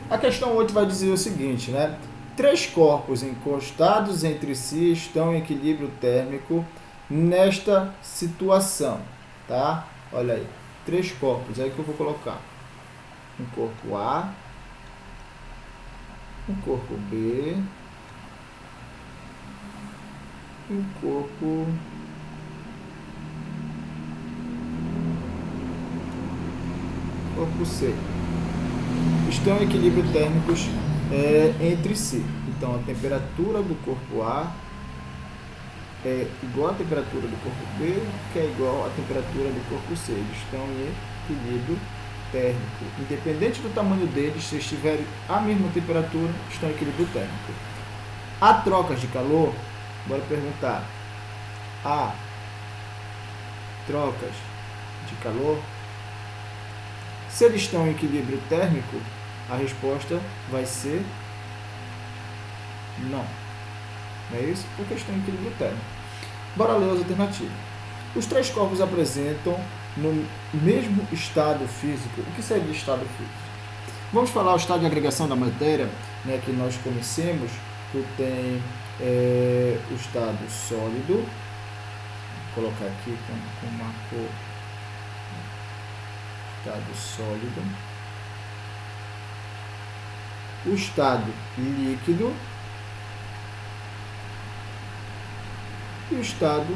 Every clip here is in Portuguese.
A questão 8 vai dizer o seguinte, né? Três corpos encostados entre si estão em equilíbrio térmico nesta situação, tá? Olha aí, três corpos, aí que eu vou colocar. Um corpo A, um corpo B, um corpo C. Estão em equilíbrio térmicos entre si. Então, a temperatura do corpo A é igual à temperatura do corpo B, que é igual à temperatura do corpo C. Eles estão em equilíbrio térmico. Independente do tamanho deles, se estiverem à mesma temperatura, estão em equilíbrio térmico. Há trocas de calor? Bora perguntar. Há trocas de calor? Se eles estão em equilíbrio térmico, a resposta vai ser não. Não é isso? Porque estão em equilíbrio térmico. Bora ler as alternativas. Os três corpos apresentam no mesmo estado físico. O que seria estado físico? Vamos falar o estado de agregação da matéria, né, que nós conhecemos. Tu tem o estado sólido. Vou colocar aqui com uma cor. Estado sólido. O estado líquido e o estado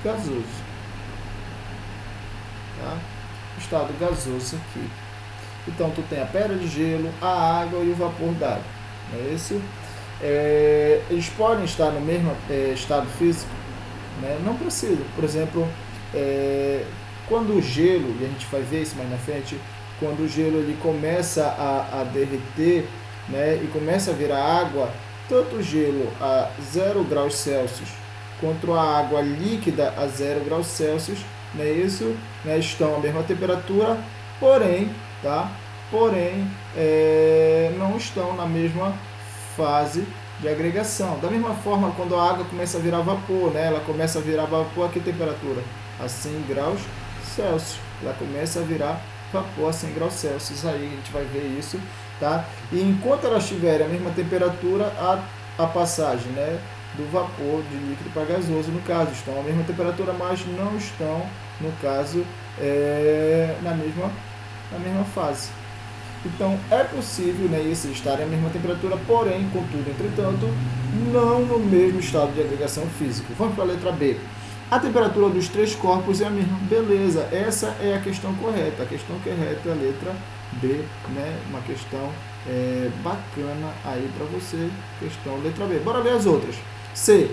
gasoso. Tá? O estado gasoso aqui. Então, tu tem a pedra de gelo, a água e o vapor d'água. Não é isso? Eles podem estar no mesmo estado físico? Né? Não precisa. Por exemplo, quando o gelo, e a gente vai ver isso mais na frente, quando o gelo ele começa a derreter, né, e começa a virar água, tanto o gelo a 0 graus Celsius quanto a água líquida a 0 graus Celsius, né, isso, né, estão à mesma temperatura, porém, tá? Porém, não estão na mesma fase de agregação. Da mesma forma, quando a água começa a virar vapor, né, ela começa a virar vapor a que temperatura? A 100 graus Celsius. Ela começa a virar vapor a 100 graus Celsius. Aí a gente vai ver isso, tá? E enquanto elas tiverem a mesma temperatura, a passagem, né, do vapor de líquido para gasoso, no caso, estão à mesma temperatura, mas não estão, no caso, na mesma fase. Então, é possível, né, esses estarem à mesma temperatura, porém, contudo, entretanto, não no mesmo estado de agregação físico. Vamos para a letra B. A temperatura dos três corpos é a mesma. Beleza, essa é a questão correta. A questão correta é a letra B, né? Uma questão bacana aí para você. Questão letra B. Bora ver as outras. C.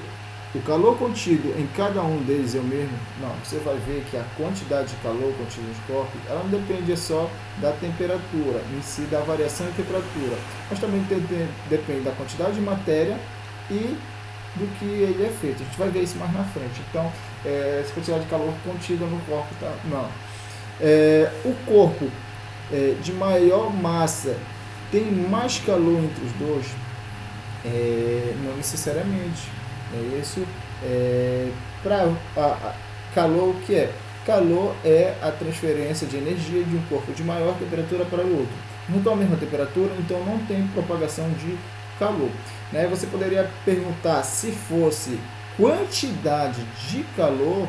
O calor contido em cada um deles é o mesmo? Não, você vai ver que a quantidade de calor contido nos corpos, ela não depende só da temperatura, em si da variação de temperatura, mas também depende da quantidade de matéria e do que ele é feito. A gente vai ver isso mais na frente. Então, essa quantidade de calor contida no corpo, tá? Não. O corpo de maior massa tem mais calor entre os dois? Não necessariamente. É isso. Calor, o que é? Calor é a transferência de energia de um corpo de maior temperatura para o outro. Não estão à mesma temperatura, então não tem propagação de calor. Né? Você poderia perguntar se fosse quantidade de calor,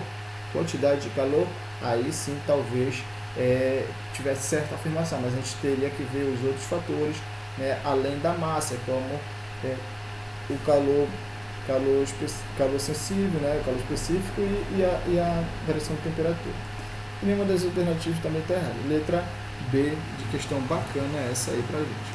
aí sim talvez tivesse certa afirmação, mas a gente teria que ver os outros fatores, né, além da massa, como o calor sensível, né, o calor específico e a variação de temperatura. E nenhuma das alternativas também está errada. Letra B de questão bacana é essa aí pra gente.